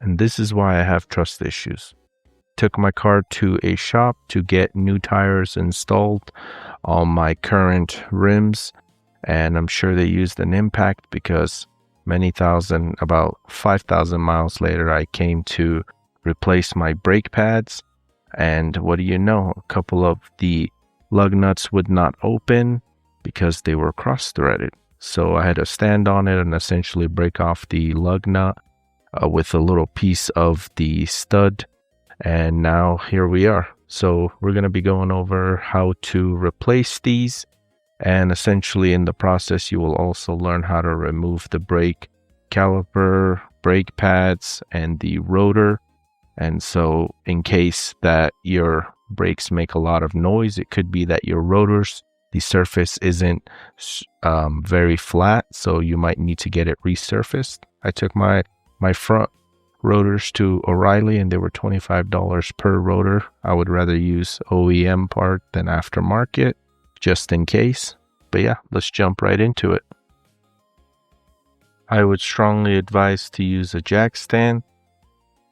And this is why I have trust issues. Took my car to a shop to get new tires installed on my current rims, and I'm sure they used an impact because about 5,000 miles later, I came to replace my brake pads. And what do you know? A couple of the lug nuts would not open because they were cross-threaded. So I had to stand on it and essentially break off the lug nut with a little piece of the stud. And now here we are. So we're going to be going over how to replace these. And essentially in the process, you will also learn how to remove the brake caliper, brake pads, and the rotor. And so in case that your brakes make a lot of noise, it could be that your rotors, the surface isn't very flat, so you might need to get it resurfaced. I took my front rotors to O'Reilly and they were $25 per rotor. I would rather use OEM part than aftermarket, just in case. But yeah, let's jump right into it. I would strongly advise to use a jack stand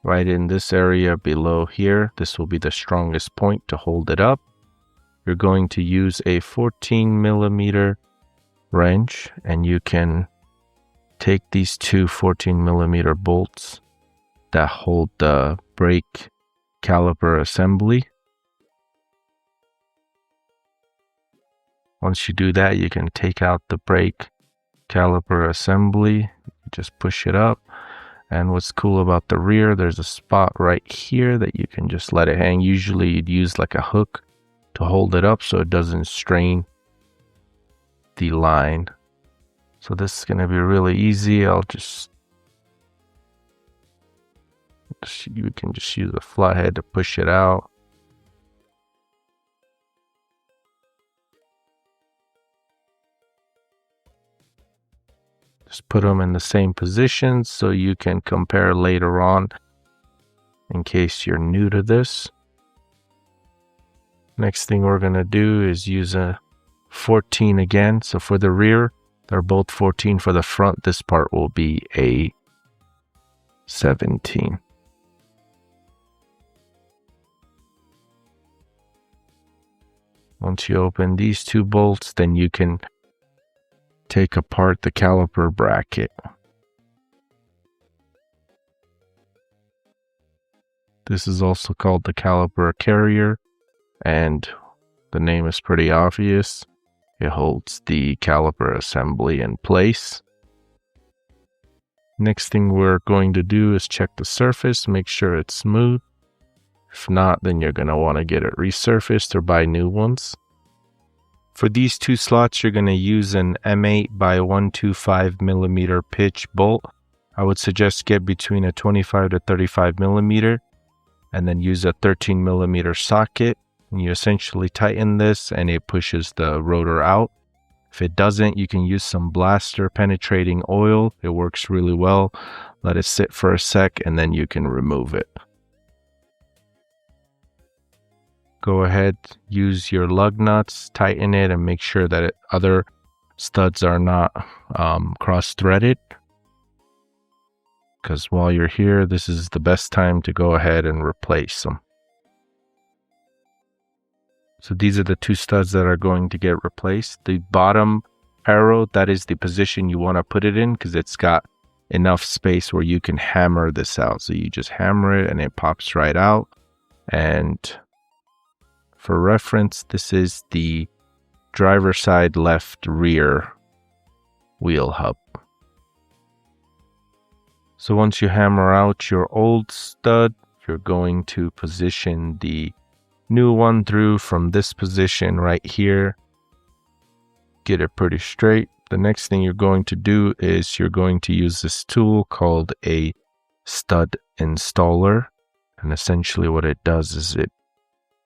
right in this area below here. This will be the strongest point to hold it up. You're going to use a 14 millimeter wrench, and you can take these two 14 millimeter bolts that hold the brake caliper assembly. Once you do that, you can take out the brake caliper assembly, just push it up. And what's cool about the rear, there's a spot right here that you can just let it hang. Usually you'd use like a hook to hold it up so it doesn't strain the line. So this is going to be really easy. You can just use a flathead to push it out. Just put them in the same position so you can compare later on in case you're new to this. Next thing we're going to do is use a 14 again. So for the rear, they're both 14. For the front, this part will be a 17. Once you open these two bolts, then you can take apart the caliper bracket. This is also called the caliper carrier, and the name is pretty obvious. It holds the caliper assembly in place. Next thing we're going to do is check the surface, make sure it's smooth. If not, then you're going to want to get it resurfaced or buy new ones. For these two slots, you're going to use an M8 by 125 millimeter pitch bolt. I would suggest get between a 25 to 35 millimeter and then use a 13 millimeter socket. And you essentially tighten this and it pushes the rotor out. If it doesn't, you can use some blaster penetrating oil. It works really well. Let it sit for a sec and then you can remove it. Go ahead, use your lug nuts, tighten it, and make sure that other studs are not cross-threaded. Because while you're here, this is the best time to go ahead and replace them. So these are the two studs that are going to get replaced. The bottom arrow, that is the position you want to put it in because it's got enough space where you can hammer this out. So you just hammer it and it pops right out. And for reference, this is the driver side left rear wheel hub. So once you hammer out your old stud, you're going to position the new one through from this position right here. Get it pretty straight. The next thing you're going to do is you're going to use this tool called a stud installer. And essentially what it does is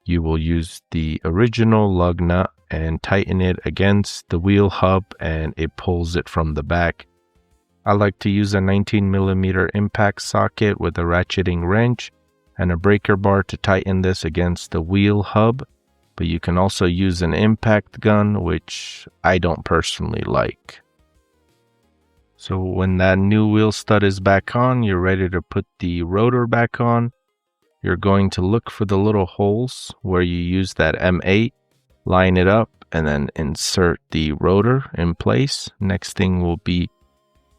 you will use the original lug nut and tighten it against the wheel hub and it pulls it from the back. I like to use a 19 millimeter impact socket with a ratcheting wrench and a breaker bar to tighten this against the wheel hub. But you can also use an impact gun, which I don't personally like. So when that new wheel stud is back on, you're ready to put the rotor back on. You're going to look for the little holes where you use that M8, line it up, and then insert the rotor in place. Next thing will be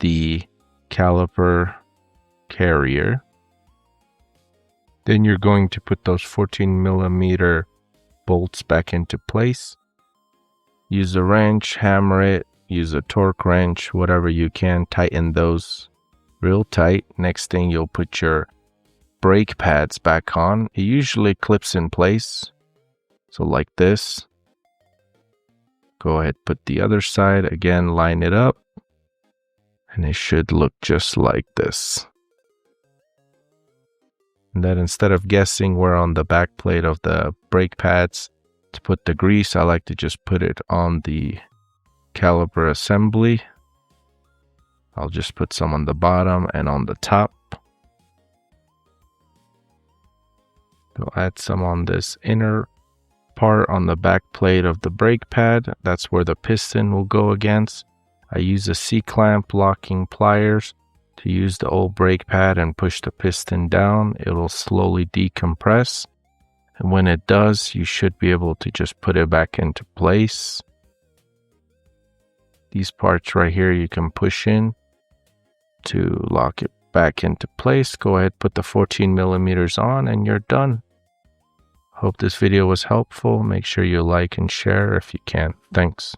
the caliper carrier. Then you're going to put those 14mm bolts back into place. Use a wrench, hammer it, use a torque wrench, whatever you can, tighten those real tight. Next thing, you'll put your brake pads back on. It usually clips in place, so like this. Go ahead, put the other side, again, line it up, and it should look just like this. And then instead of guessing where on the back plate of the brake pads to put the grease, I like to just put it on the caliper assembly. I'll just put some on the bottom and on the top. I'll add some on this inner part on the back plate of the brake pad. That's where the piston will go against. I use a C-clamp locking pliers to use the old brake pad and push the piston down. It'll slowly decompress. And when it does, you should be able to just put it back into place. These parts right here you can push in to lock it back into place. Go ahead, put the 14mm on, and you're done. Hope this video was helpful. Make sure you like and share if you can. Thanks.